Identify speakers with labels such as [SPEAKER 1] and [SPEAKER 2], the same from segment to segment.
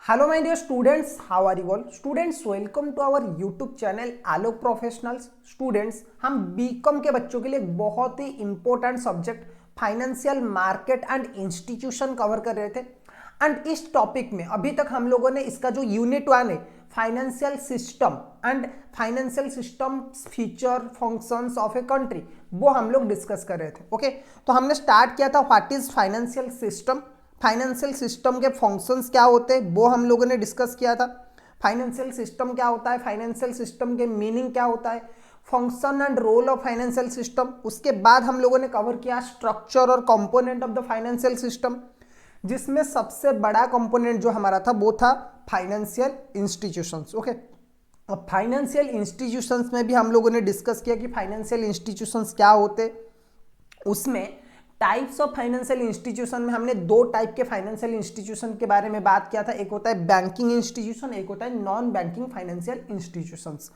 [SPEAKER 1] Hello my dear students, how are you all? Students, welcome to our YouTube channel Alok professionals. Students, हम BCom के बच्चों के लिए एक बहुत ही important subject financial market and institution cover कर रहे थे। एंड इस टॉपिक में अभी तक हम लोगों ने इसका जो यूनिट 1 है financial system and financial system feature functions of a country, वो हम लोग डिस्कस कर रहे थे। ओके, तो हमने स्टार्ट किया था what is financial system, financial system के फंक्शंस क्या होते हैं वो हम लोगों ने डिस्कस किया था। फाइनेंशियल सिस्टम क्या होता है, फाइनेंशियल सिस्टम के मीनिंग क्या होता है, function and role of financial system. उसके बाद हम लोगों ने कवर किया स्ट्रक्चर और component of the financial system, जिसमें सबसे बड़ा कंपोनेंट जो हमारा था वो था फाइनेंशियल इंस्टीट्यूशंस। ओके, अब फाइनेंशियल इंस्टीट्यूशंस में भी हम लोगों ने डिस्कस किया कि फाइनेंशियल इंस्टीट्यूशंस क्या होते। उसमें टाइप्स ऑफ फाइनेंशियल इंस्टीट्यूशन में हमने दो टाइप के फाइनेंशियल इंस्टीट्यूशन के बारे में बात किया था। एक होता है बैंकिंग इंस्टीट्यूशन, एक होता है non banking financial institutions.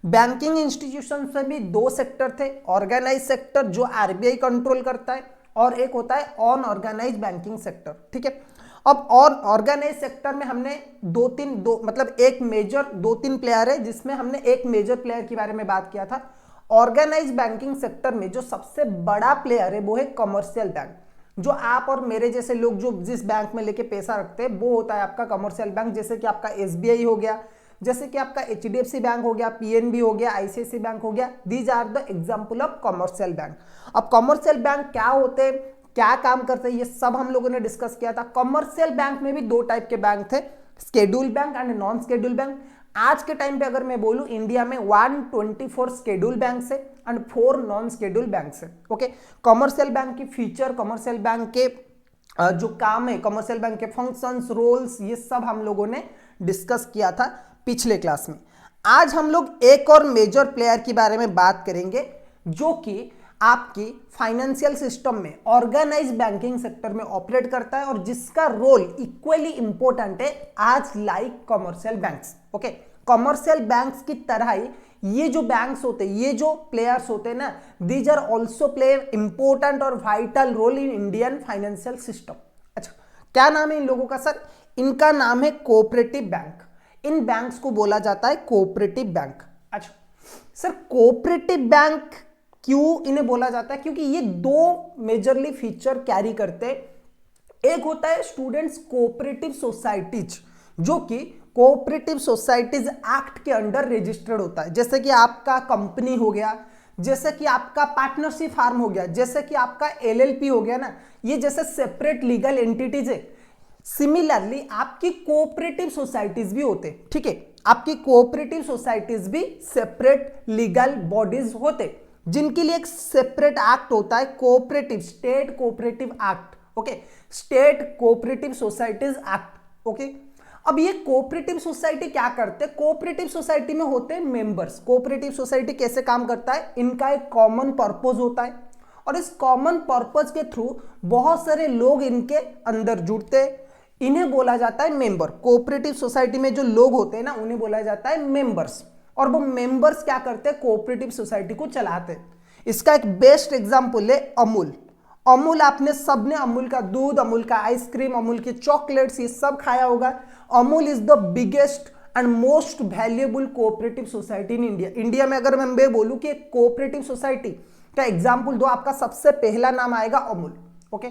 [SPEAKER 1] Banking institutions में भी दो सेक्टर थे, ऑर्गेनाइज सेक्टर जो आरबीआई कंट्रोल करता है, और एक होता है अनऑर्गेनाइज बैंकिंग सेक्टर। ठीक है, अब ऑर्गेनाइज सेक्टर में हमने मतलब एक मेजर दो तीन प्लेयर है, जिसमें हमने एक मेजर प्लेयर के बारे में बात किया था। ऑर्गेनाइज बैंकिंग सेक्टर में जो सबसे बड़ा प्लेयर है वो है कमर्शियल बैंक। जो आप और मेरे जैसे लोग जो जिस बैंक में लेके पैसा रखते हैं वो होता है आपका कमर्शियल बैंक। जैसे कि आपका एसबीआई हो गया, जैसे कि आपका एचडीएफसी बैंक हो गया, पीएनबी हो गया, आईसीआईसीआई बैंक हो गया। These are the example of commercial bank. अब कमर्शियल बैंक क्या होते हैं, क्या काम करते हैं, ये सब हम लोगों ने डिस्कस किया था। कमर्शियल बैंक में भी दो टाइप के बैंक थे, schedule bank and non schedule bank. आज के टाइम पे अगर मैं बोलूं इंडिया में 124 स्केड्यूल बैंक है एंड 4 नॉन स्केड्यूल बैंक है। ओके, कमर्शियल बैंक की फीचर, कमर्शियल बैंक के जो काम है, कमर्शियल बैंक के फंक्शंस, रोल्स, ये सब हम लोगों ने डिस्कस किया था पिछले क्लास में। आज हम लोग एक और मेजर प्लेयर के बारे में बात करेंगे जो कि आपकी फाइनेंशियल सिस्टम में ऑर्गेनाइज बैंकिंग सेक्टर में ऑपरेट करता है और जिसका रोल इक्वली इंपॉर्टेंट है आज like commercial banks. Okay, commercial banks की तरह ही ये जो बैंक्स होते हैं, ये जो प्लेयर्स होते हैं ना, these are also play important और vital role in Indian financial system. अच्छा, क्या नाम है इन लोगों का सर? इनका नाम है कोऑपरेटिव बैंक। इन बैंक्स को बोला जाता है कोऑपरेटिव बैंक। अच्छा सर, कोऑपरेटिव बैंक क्यों इन्हें बोला जाता है? क्योंकि ये दो मेजरली फीचर कैरी करते हैं। एक होता है स्टूडेंट्स कोऑपरेटिव सोसाइटीज, जो कि कोऑपरेटिव सोसाइटीज एक्ट के अंडर रजिस्टर्ड होता है। जैसे कि आपका कंपनी हो गया, जैसे कि आपका पार्टनरशिप फार्म हो गया, जैसे कि आपका एलएलपी हो गया ना, ये जैसे सेपरेट लीगल एंटिटीज है। सिमिलरली आपकी कोऑपरेटिव सोसाइटीज भी होते, ठीक है, आपकी कोऑपरेटिव सोसाइटीज भी सेपरेट लीगल बॉडीज होते जिनके लिए एक सेपरेट एक्ट होता है, cooperative state cooperative act. Okay, state cooperative societies act. Okay, अब ये कोऑपरेटिव सोसाइटी क्या करते हैं? कोऑपरेटिव सोसाइटी में होते हैं मेंबर्स। कोऑपरेटिव सोसाइटी कैसे काम करता है? इनका एक कॉमन पर्पस होता है और इस कॉमन पर्पस के थ्रू बहुत सारे लोग इनके अंदर जुड़ते हैं। इन्हें बोला जाता है मेंबर। कोऑपरेटिव सोसाइटी में जो लोग होते हैं ना, उन्हें बोला जाता है मेंबर्स। और वो मेंबर्स क्या करते हैं? कोऑपरेटिव सोसाइटी को चलाते हैं। इसका एक बेस्ट एग्जांपल है अमूल। अमूल, आपने सबने अमूल का दूध, अमूल का आइसक्रीम, अमूल के चॉकलेट्स, ये सब खाया होगा। Amul is the biggest and most valuable cooperative society in India. India में अगर मैं बोलूं कि कोऑपरेटिव सोसाइटी का एग्जांपल दो, आपका सबसे पहला नाम आएगा अमूल। ओके,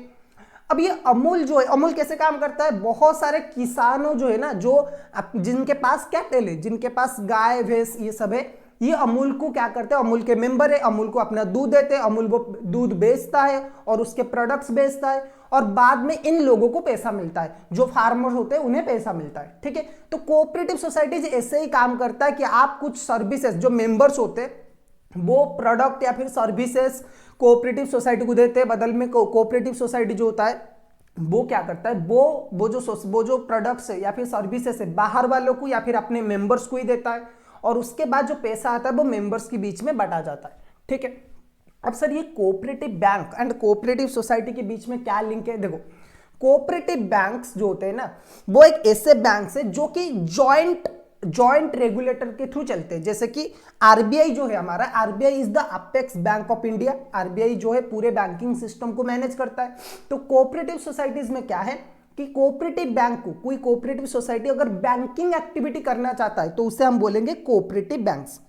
[SPEAKER 1] अब ये अमूल जो है, अमूल कैसे काम करता है? बहुत सारे किसानों जो है ना, जो जिनके पास कैटल है, जिनके पास गाय भैंस ये सब है, ये अमूल को क्या करते हैं? अमूल के मेंबर है, अमूल को अपना दूध देते हैं, अमूल वो दूध बेचता है और उसके प्रोडक्ट्स बेचता है और बाद में इन लोगों को पैसा मिलता है, जो फार्मर होते हैं उन्हें पैसा मिलता है। ठीक है, तो कोऑपरेटिव सोसाइटीज ऐसे ही काम करता है कि आप कुछ सर्विसेज, जो मेंबर्स होते हैं वो प्रोडक्ट या फिर सर्विसेज कोऑपरेटिव सोसाइटी को देते हैं, बदल में कोऑपरेटिव सोसाइटी जो होता है वो क्या करता है? वो जो प्रोडक्ट्स है या फिर सर्विसेज है बाहर वालों को या फिर अपने मेंबर्स को ही देता है और उसके बाद जो पैसा आता है वो मेंबर्स के बीच में बंटा जाता है। ठीक है, अब सर ये cooperative bank and cooperative society के बीच में क्या लिंक है? देखो, कोऑपरेटिव बैंक्स जो होते हैं ना, वो एक ऐसे बैंक है जो कि जॉइंट रेगुलेटर के थ्रू चलते हैं। जैसे कि आरबीआई जो है हमारा, RBI is the apex bank of India. RBI जो है पूरे बैंकिंग सिस्टम को मैनेज करता है। तो कोऑपरेटिव सोसाइटीज में क्या है कि कोऑपरेटिव बैंक को, कोई कोऑपरेटिव सोसाइटी अगर बैंकिंग एक्टिविटी करना चाहता है तो उसे हम बोलेंगे कोऑपरेटिव बैंक्स।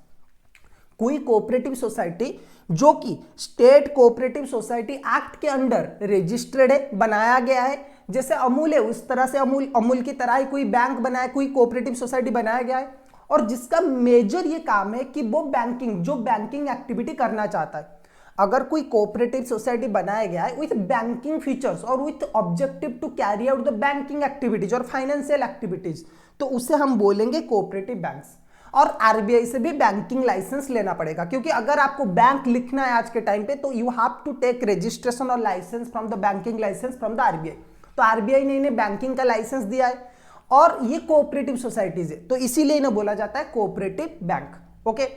[SPEAKER 1] कोई कोऑपरेटिव सोसाइटी जो कि स्टेट कोऑपरेटिव सोसाइटी एक्ट के अंडर रजिस्टर्ड है, बनाया गया है, जैसे अमूल है उस तरह से अमूल की तरह ही कोई बैंक बनाया, कोई कोऑपरेटिव सोसाइटी बनाया गया है, और जिसका मेजर ये काम है कि वो बैंकिंग एक्टिविटी करना चाहता है। अगर कोई कोऑपरेटिव सोसाइटी बनाया गया है विथ बैंकिंग फीचर्स और with objective to carry out the banking activities और फाइनेंशियल एक्टिविटीज, तो उसे हम बोलेंगे कोऑपरेटिव बैंक्स। और आरबीआई से भी बैंकिंग लाइसेंस लेना पड़ेगा, क्योंकि अगर आपको बैंक लिखना है आज के टाइम पे तो you have to take registration और licence from the banking licence from the RBI. तो आरबीआई ने इन्हें बैंकिंग का लाइसेंस दिया है और ये कोऑपरेटिव सोसाइटीज है, तो इसीलिए इन्हें बोला जाता है कोऑपरेटिव बैंक। ओके,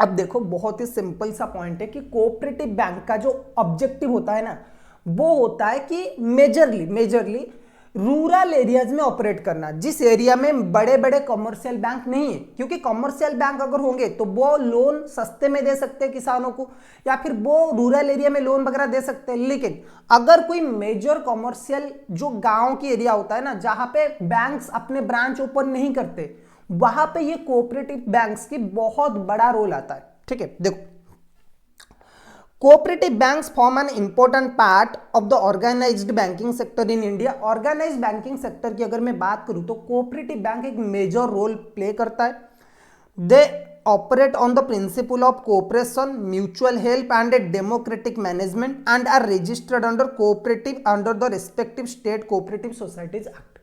[SPEAKER 1] अब देखो बहुत ही सिंपल सा पॉइंट है कि कोऑपरेटिव बैंक का जो ऑब्जेक्टिव होता है ना, वो होता है कि मेजरली रूरल एरियाज में ऑपरेट करना, जिस एरिया में बड़े बड़े कमर्शियल बैंक नहीं है, क्योंकि कमर्शियल बैंक अगर होंगे तो वो लोन सस्ते में दे सकते हैं किसानों को, या फिर वो रूरल एरिया में लोन वगैरह दे सकते हैं। लेकिन अगर कोई मेजर कमर्शियल जो गांव की एरिया होता है ना, जहां पे बैंक्स अपने ब्रांच ओपन नहीं करते, वहां पे ये कोऑपरेटिव बैंक्स की बहुत बड़ा रोल आता है। ठीक है, देखो cooperative banks form an important part of the organised banking sector in India. Organised banking sector की अगर मैं बात करूं तो कोऑपरेटिव बैंक एक मेजर रोल प्ले करता है। They operate on the principle of cooperation, mutual help and a democratic management and are registered under the respective state cooperative societies act.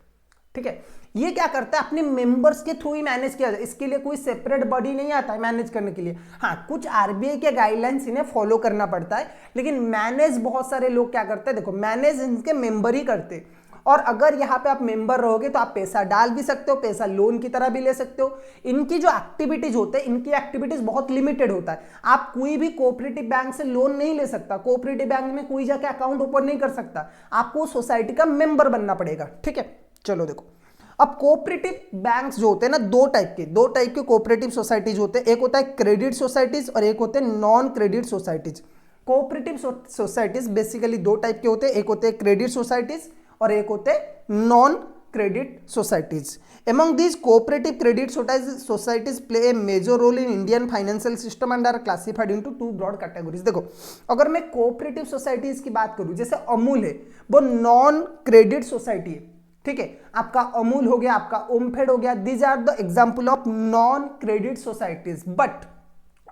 [SPEAKER 1] ठीक है, ये क्या करता है, अपने मेंबर्स के थ्रू ही मैनेज किया जाए, इसके लिए कोई सेपरेट बॉडी नहीं आता है मैनेज करने के लिए। हाँ, कुछ आरबीआई के गाइडलाइंस इन्हें फॉलो करना पड़ता है, लेकिन मैनेज बहुत सारे लोग क्या करते हैं, देखो मैनेज इनके मेंबर ही करते हैं। और अगर यहाँ पे आप मेंबर रहोगे तो आप पैसा डाल भी सकते हो, पैसा लोन की तरह भी ले सकते हो। इनकी जो एक्टिविटीज होते हैं, इनकी एक्टिविटीज बहुत लिमिटेड होता है। आप कोई भी कोऑपरेटिव बैंक से लोन नहीं ले सकता, कोऑपरेटिव बैंक में कोई जाके अकाउंट ओपन नहीं कर सकता, आपको सोसाइटी का मेंबर बनना पड़ेगा। ठीक है, चलो देखो अब कोऑपरेटिव बैंक्स जो होते हैं ना, दो टाइप के कोऑपरेटिव सोसाइटीज होते हैं। एक होता है क्रेडिट सोसाइटीज और एक होते हैं non credit societies. Cooperative societies basically दो टाइप के होते हैं, एक होते हैं क्रेडिट सोसाइटीज और एक होते हैं non credit societies. Among these cooperative credit societies play a major role in Indian financial system and are classified into two broad categories। देखो अगर मैं कोऑपरेटिव सोसाइटीज की बात करूं, जैसे अमूल है, वो नॉन क्रेडिट सोसाइटी है। ठीक है, आपका अमूल हो गया, आपका ओमफेड हो गया, these are the example of non credit societies. But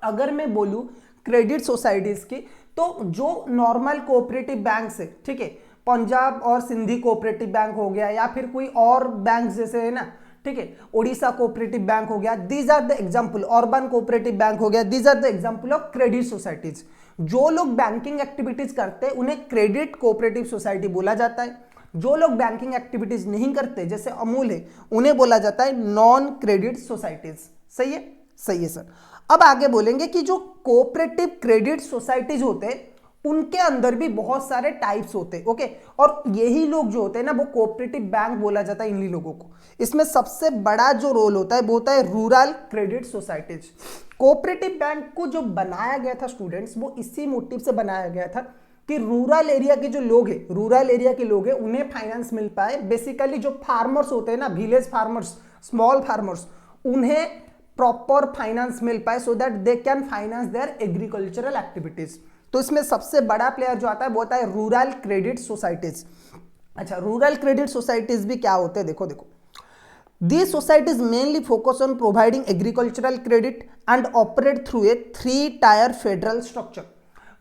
[SPEAKER 1] अगर मैं बोलूं क्रेडिट सोसाइटीज की, तो जो नॉर्मल कोऑपरेटिव बैंक्स है, ठीक है, पंजाब और सिंधी कोऑपरेटिव बैंक हो गया, या फिर कोई और बैंक जैसे है ना, ठीक है, ओडिशा कोऑपरेटिव बैंक हो गया, these are the example, urban cooperative bank हो गया, these are the example of credit societies. जो लोग बैंकिंग एक्टिविटीज करते हैं उन्हें क्रेडिट कोऑपरेटिव सोसाइटी बोला जाता है। जो लोग बैंकिंग एक्टिविटीज नहीं करते जैसे अमूल है, उन्हें बोला जाता है नॉन क्रेडिट सोसाइटीज। सही है, सही है सर। अब आगे बोलेंगे कि जो कोऑपरेटिव क्रेडिट सोसाइटीज होते हैं उनके अंदर भी बहुत सारे टाइप्स होते हैं। ओके, और यही लोग जो होते हैं ना, वो कोऑपरेटिव बैंक बोला जाता है इन्हीं लोगों को। इसमें सबसे बड़ा जो रोल होता है वो होता है rural credit societies. Cooperative bank को जो बनाया गया था स्टूडेंट्स, वो इसी मोटिव से बनाया गया था कि रूरल एरिया के जो लोग हैं, उन्हें फाइनेंस मिल पाए। बेसिकली जो फार्मर्स होते हैं ना, विलेज फार्मर्स, स्मॉल फार्मर्स, उन्हें प्रॉपर फाइनेंस मिल पाए so that they can finance their agricultural activities. तो इसमें सबसे बड़ा प्लेयर जो आता है वो होता है रूरल क्रेडिट सोसाइटीज। अच्छा, रूरल क्रेडिट सोसाइटीज भी क्या होते हैं, देखो These societies mainly focus on providing agricultural credit and operate through a 3-tier federal structure।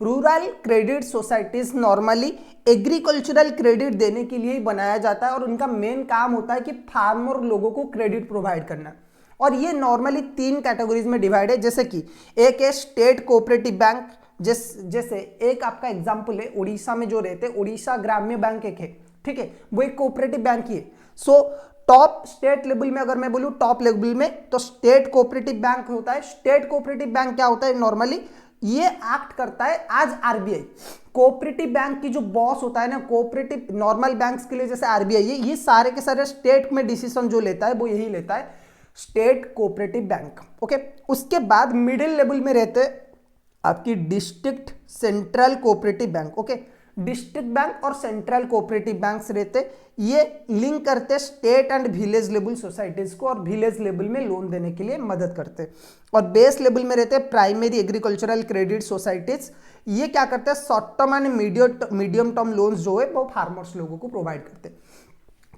[SPEAKER 1] Rural credit societies normally agricultural credit देने के लिए ही बनाया जाता है और उनका मेन काम होता है कि फार्मर लोगों को क्रेडिट प्रोवाइड करना। और ये नॉर्मली 3 कैटेगरीज में डिवाइड है, जैसे कि एक है स्टेट कोऑपरेटिव बैंक, जैसे एक आपका एग्जांपल है उड़ीसा में जो रहते हैं, उड़ीसा ग्राम्य बैंक एक है, ठीक है, वो एक कोऑपरेटिव बैंक ही है। सो टॉप स्टेट लेवल में अगर मैं बोलूं, टॉप लेवल में तो स्टेट कोऑपरेटिव बैंक होता है। स्टेट कोऑपरेटिव बैंक क्या होता है, नॉर्मली ये एक्ट करता है आज आरबीआई। कोऑपरेटिव बैंक की जो बॉस होता है ना, कोऑपरेटिव नॉर्मल बैंक्स के लिए जैसे आरबीआई है, ये सारे के सारे स्टेट में डिसीजन जो लेता है वो यही लेता है, स्टेट कोऑपरेटिव बैंक। ओके, उसके बाद मिडिल लेवल में रहते हैं आपकी district central cooperative bank. Okay, district bank और सेंट्रल कोऑपरेटिव बैंक्स रहते, ये लिंक करते state and village level societies को और विलेज लेवल में लोन देने के लिए मदद करते। और बेस लेवल में रहते प्राइमरी एग्रीकल्चरल क्रेडिट सोसाइटीज, ये क्या करते हैं short term and medium term loans जो है वो फार्मर्स लोगों को प्रोवाइड करते हैं।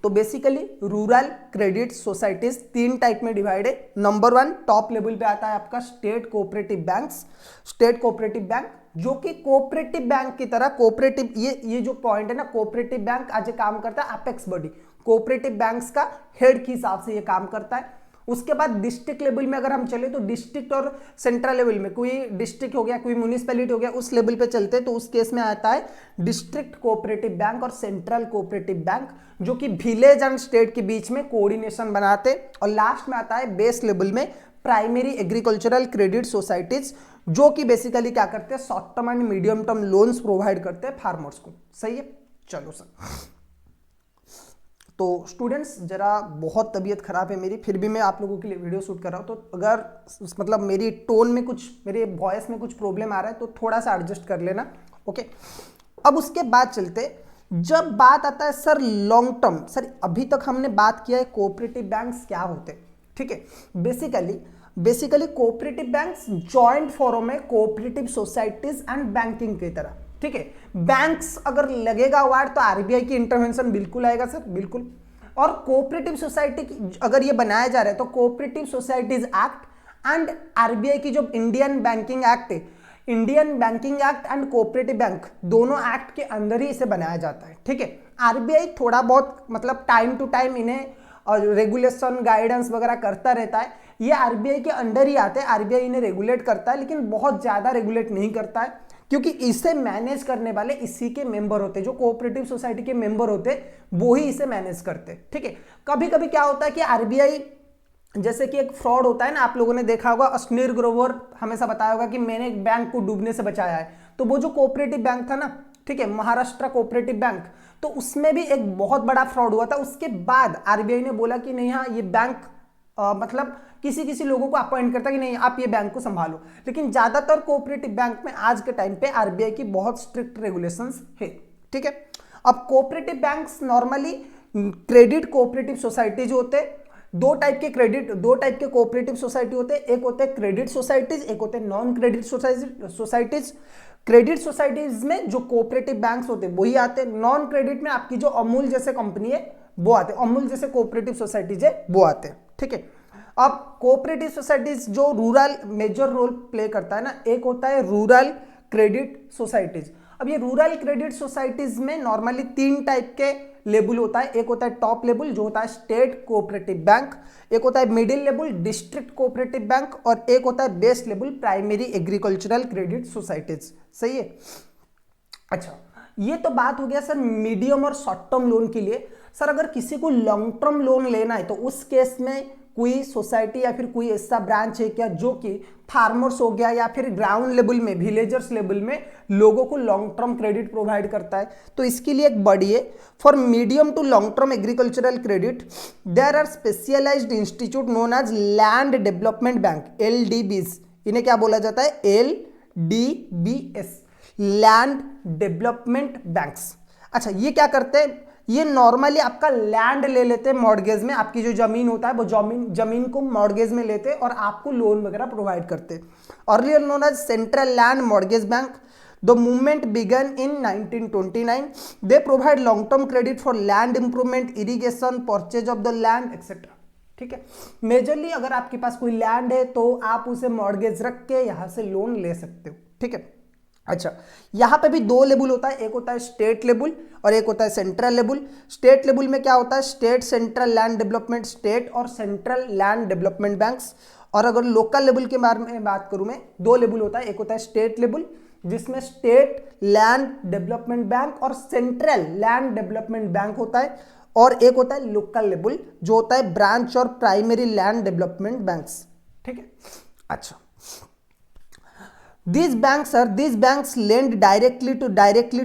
[SPEAKER 1] तो basically rural credit societies 3 type में डिवाइड है। नंबर 1 टॉप लेवल पे आता है आपका state cooperative banks, state cooperative bank जो कि कोऑपरेटिव बैंक की तरह कोऑपरेटिव, ये जो पॉइंट है ना, कोऑपरेटिव बैंक आज काम करता है अपेक्स बॉडी, कोऑपरेटिव बैंक्स का हेड के हिसाब से ये काम करता है। उसके बाद डिस्ट्रिक्ट लेवल में अगर हम चले तो डिस्ट्रिक्ट और सेंट्रल लेवल में, कोई डिस्ट्रिक्ट हो गया कोई म्यूनिसिपैलिटी हो गया उस लेवल पे चलते हैं तो उस केस में आता है डिस्ट्रिक्ट कोऑपरेटिव बैंक और सेंट्रल कोऑपरेटिव बैंक जो कि विलेज एंड स्टेट के बीच में कोऑर्डिनेशन बनाते। और लास्ट में आता है बेस लेवल में प्राइमरी एग्रीकल्चरल क्रेडिट सोसाइटीज जो कि बेसिकली क्या करते हैं short term and medium term loans provide करते हैं फार्मर्स को। सही है, चलो सर। तो स्टूडेंट्स जरा बहुत तबीयत खराब है मेरी, फिर भी मैं आप लोगों के लिए वीडियो शूट कर रहा हूँ, तो अगर मतलब मेरी टोन में कुछ, मेरे वॉइस में कुछ प्रॉब्लम आ रहा है तो थोड़ा सा एडजस्ट कर लेना। ओके, अब उसके बाद चलते, जब बात आता है सर लॉन्ग टर्म, सर अभी तक हमने बात किया है कोऑपरेटिव बैंक्स क्या होते हैं, ठीक है। Basically cooperative banks joint form है कोऑपरेटिव सोसाइटीज एंड बैंकिंग की तरह, ठीक है। बैंक्स अगर लगेगा वर्ड तो आरबीआई की इंटरवेंशन बिल्कुल आएगा सर, बिल्कुल। और कोऑपरेटिव सोसाइटी अगर ये बनाया जा रहा है तो cooperative societies act and RBI की जो इंडियन बैंकिंग एक्ट है, Indian banking act and cooperative bank दोनों एक्ट के अंदर ही इसे बनाया जाता है, ठीक है। आरबीआई थोड़ा बहुत मतलब टाइम टू टाइम इन्हें रेगुलेशन गाइडेंस वगैरह करता रहता है, ये आरबीआई के अंडर ही आते हैं, आरबीआई इन्हें रेगुलेट करता है लेकिन बहुत ज्यादा रेगुलेट नहीं करता है क्योंकि इसे मैनेज करने वाले इसी के मेंबर होते हैं, जो कोऑपरेटिव सोसाइटी के मेंबर होते हैं वो ही इसे मैनेज करते हैं, ठीक है। कभी कभी क्या होता है कि आरबीआई, जैसे कि एक फ्रॉड होता है ना, आप लोगों ने देखा होगा, अश्नीर ग्रोवर हमेशा बताया होगा कि मैंने एक बैंक को डूबने से बचाया है, तो वो जो कोऑपरेटिव बैंक था ना, ठीक है, महाराष्ट्र कोऑपरेटिव बैंक, तो उसमें भी एक बहुत बड़ा फ्रॉड हुआ था। उसके बाद आरबीआई ने बोला कि नहीं, हाँ ये बैंक मतलब किसी लोगों को अपॉइंट करता है कि नहीं आप ये बैंक को संभालो, लेकिन ज्यादातर कोऑपरेटिव बैंक में आज के टाइम पे आरबीआई की बहुत स्ट्रिक्ट रेगुलेशंस है, ठीक है। अब cooperative banks normally credit cooperative societies होते हैं, दो टाइप के कोऑपरेटिव सोसाइटी होते हैं, एक होते हैं क्रेडिट सोसाइटीज, एक होते हैं non credit societies. Credit societies में जो कोऑपरेटिव बैंक्स होते हैं वही आते हैं, नॉन क्रेडिट में आपकी जो अमूल जैसे कंपनी है वो आते हैं, अमूल जैसे कोऑपरेटिव सोसाइटीज है वो आते हैं, ठीक है। अब कोऑपरेटिव सोसाइटीज जो रूरल मेजर रोल प्ले करता है ना, एक होता है रूरल क्रेडिट सोसाइटीज। अब ये रूरल क्रेडिट सोसाइटीज में नॉर्मली 3 टाइप के लेवल होता है, एक होता है टॉप लेवल जो होता है स्टेट कोऑपरेटिव बैंक, एक होता है middle level district cooperative bank और एक होता है base level primary agricultural credit societies. सही है, अच्छा ये तो बात हो गया सर मीडियम और शॉर्ट टर्म लोन के लिए। सर अगर किसी को लॉन्ग टर्म लोन लेना है तो उस केस में कोई सोसाइटी या फिर कोई ऐसा ब्रांच है क्या जो कि फार्मर्स हो गया या फिर ग्राउंड लेवल में विलेजर्स लेवल में लोगों को लॉन्ग टर्म क्रेडिट प्रोवाइड करता है? तो इसके लिए एक बड़ी है, for medium to long term agricultural credit there are specialised institute known as land development bank, LDBs। इन्हें क्या बोला जाता है? LDBs, land development banks. अच्छा ये क्या करते हैं? ये नॉर्मली आपका लैंड ले लेते हैं मॉर्गेज में, आपकी जो जमीन होता है वो जमीन को मॉर्गेज में लेते हैं और आपको लोन वगैरह प्रोवाइड करते हैं। Earlier known as central land mortgage bank, the movement began in 1929। They provide long term credit for land improvement, irrigation, purchase of the land etcetera. ठीक है, मेजरली अगर आपके पास कोई लैंड है तो आप उसे मॉर्गेज रख के यहां से लोन ले सकते हो। ठीक है, अच्छा यहां पे भी 2 लेवल होता है, एक होता है स्टेट लेवल और एक होता है सेंट्रल लेवल। स्टेट लेवल में क्या होता है? State central land development, state और सेंट्रल लैंड डेवलपमेंट बैंक्स। और अगर लोकल लेवल के बारे में बात करूं मैं, 2 लेवल होता है, एक होता है स्टेट लेवल जिसमें स्टेट लैंड डेवलपमेंट बैंक और सेंट्रल लैंड डेवलपमेंट बैंक होता है, और एक होता है लोकल लेवल जो होता है ब्रांच और प्राइमरी लैंड डेवलपमेंट बैंक्स। ठीक है, अच्छा these banks lend directly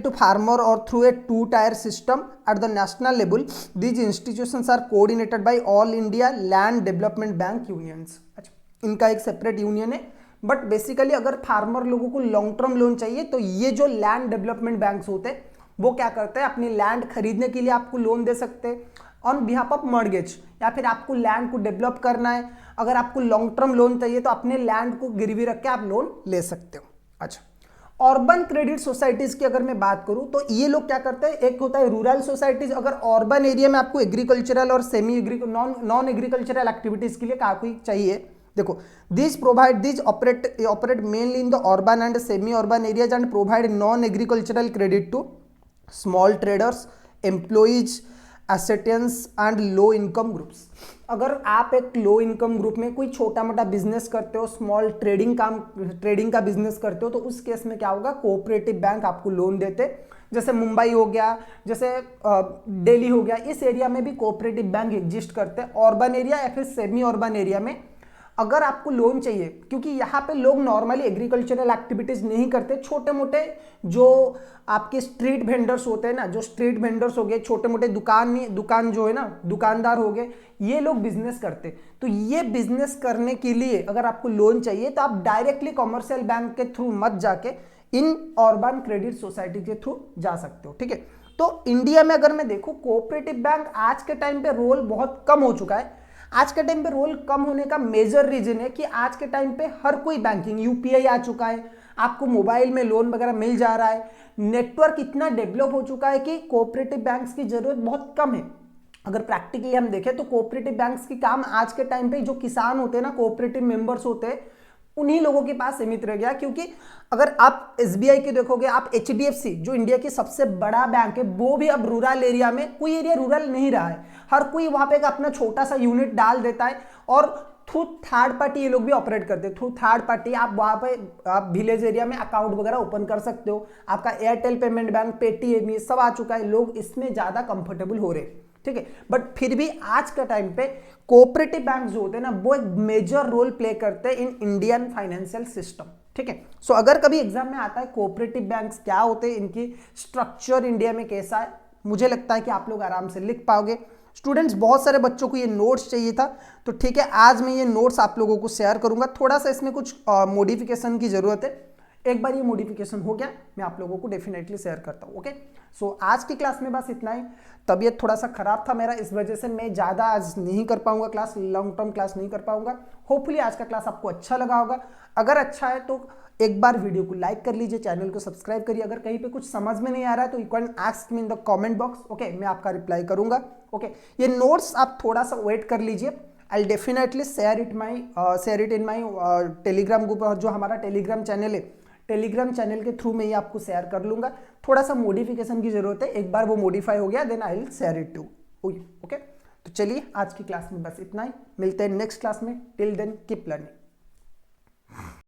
[SPEAKER 1] to farmer or through a 2-tier system at the national level. These institutions are coordinated by all India land development bank unions. अच्छा इनका एक separate union है, but basically अगर farmer लोगों को long term loan चाहिए तो ये जो लैंड डेवलपमेंट बैंक्स होते हैं वो क्या करते हैं, अपनी लैंड खरीदने के लिए आपको लोन दे सकते हैं ऑन बिहाफ ऑफ मॉर्गेज, या फिर आपको लैंड को डेवलप करना है, अगर आपको लॉन्ग टर्म लोन चाहिए तो अपने लैंड को गिरवी रख के आप लोन ले सकते हो। अच्छा, अर्बन क्रेडिट सोसाइटीज की अगर मैं बात करूं तो ये लोग क्या करते हैं, एक होता है रूरल सोसाइटीज, अगर अर्बन एरिया में आपको एग्रीकल्चरल और सेमी नॉन एग्रीकल्चरल एक्टिविटीज के लिए काफी चाहिए, देखो this operate mainly in the urban and semi urban areas and provide non agricultural credit to small traders, employees, artisans and low income groups. अगर आप एक लो इनकम ग्रुप में कोई छोटा मोटा बिजनेस करते हो, स्मॉल ट्रेडिंग का बिजनेस करते हो, तो उस केस में क्या होगा, कोऑपरेटिव बैंक आपको लोन देते, जैसे मुंबई हो गया, जैसे दिल्ली हो गया, इस एरिया में भी कोऑपरेटिव बैंक एग्जिस्ट करते हैं। अर्बन एरिया या फिर सेमी अर्बन एरिया में अगर आपको लोन चाहिए, क्योंकि यहाँ पे लोग नॉर्मली एग्रीकल्चरल एक्टिविटीज नहीं करते, छोटे मोटे जो आपके स्ट्रीट वेंडर्स होते हैं ना, जो स्ट्रीट वेंडर्स हो गए, छोटे मोटे दुकान जो है ना, दुकानदार हो गए, ये लोग बिजनेस करते, तो ये बिजनेस करने के लिए अगर आपको लोन चाहिए तो आप डायरेक्टली कॉमर्शियल बैंक के थ्रू मत जाके इन अर्बन क्रेडिट सोसाइटी के थ्रू जा सकते हो। ठीक है, तो इंडिया में अगर मैं देखूं, कोऑपरेटिव बैंक आज के टाइम पे रोल बहुत कम हो चुका है। आज के टाइम पे रोल कम होने का मेजर रीजन है कि आज के टाइम पे हर कोई बैंकिंग, यूपीआई आ चुका है, आपको मोबाइल में लोन वगैरह मिल जा रहा है, नेटवर्क इतना डेवलप हो चुका है कि कोऑपरेटिव बैंक्स की जरूरत बहुत कम है। अगर प्रैक्टिकली हम देखें तो कोऑपरेटिव बैंक्स की काम आज के टाइम पे जो किसान होते हैं ना, कोऑपरेटिव मेंबर्स होते हैं, उन्हीं लोगों के पास सीमित रह गया, क्योंकि अगर आप एसबीआई की देखोगे, आप एचडीएफसी जो इंडिया की सबसे बड़ा बैंक है, वो भी अब रूरल एरिया में, कोई एरिया रूरल नहीं रहा है, हर कोई वहां पे एक अपना छोटा सा यूनिट डाल देता है, और थ्रू थर्ड पार्टी ये लोग भी ऑपरेट करते हैं। थ्रू थर्ड पार्टी आप वहां पे आप विलेज एरिया में अकाउंट वगैरह ओपन कर सकते हो। आपका एयरटेल पेमेंट बैंक, पेटीएम, ये सब आ चुका है, लोग इसमें ज्यादा कंफर्टेबल हो रहे हैं। ठीक है, बट फिर भी आज के टाइम पे कोऑपरेटिव बैंक जो होते हैं ना, वो एक मेजर रोल प्ले करते हैं इन इंडियन फाइनेंशियल सिस्टम। ठीक है, सो अगर कभी एग्जाम में आता है कोऑपरेटिव बैंक्स क्या होते हैं, इनकी स्ट्रक्चर इंडिया में कैसा है, मुझे लगता है कि आप लोग आराम से लिख पाओगे। स्टूडेंट्स, बहुत सारे बच्चों को ये नोट्स चाहिए था, तो ठीक है, आज मैं ये नोट्स आप लोगों को शेयर करूंगा। थोड़ा सा इसमें कुछ मॉडिफिकेशन की जरूरत है, एक बार ये मॉडिफिकेशन हो गया मैं आप लोगों को डेफिनेटली शेयर करता हूँ। ओके, सो आज की क्लास में बस इतना ही। तबीयत थोड़ा सा खराब था मेरा, इस वजह से मैं ज़्यादा आज नहीं कर पाऊंगा क्लास, लॉन्ग टर्म क्लास नहीं कर पाऊंगा। होपफुली आज का क्लास आपको अच्छा लगा होगा। अगर अच्छा है तो एक बार वीडियो को लाइक कर लीजिए, चैनल को सब्सक्राइब करिए। अगर कहीं पे कुछ समझ में नहीं आ रहा है तो you can ask me in the comment box. Okay, मैं आपका रिप्लाई करूंगा। ओके, ये नोट्स आप थोड़ा सा वेट कर लीजिए। I definitely share it in my Telegram group, और जो हमारा टेलीग्राम चैनल है, टेलीग्राम चैनल के थ्रू मैं ये आपको शेयर कर लूंगा। थोड़ा सा मॉडिफिकेशन की जरूरत है, एक बार वो मॉडिफाई हो गया then I will share it to. Okay, तो चलिए आज की क्लास में बस इतना ही, मिलते हैं नेक्स्ट क्लास में। Till then keep learning.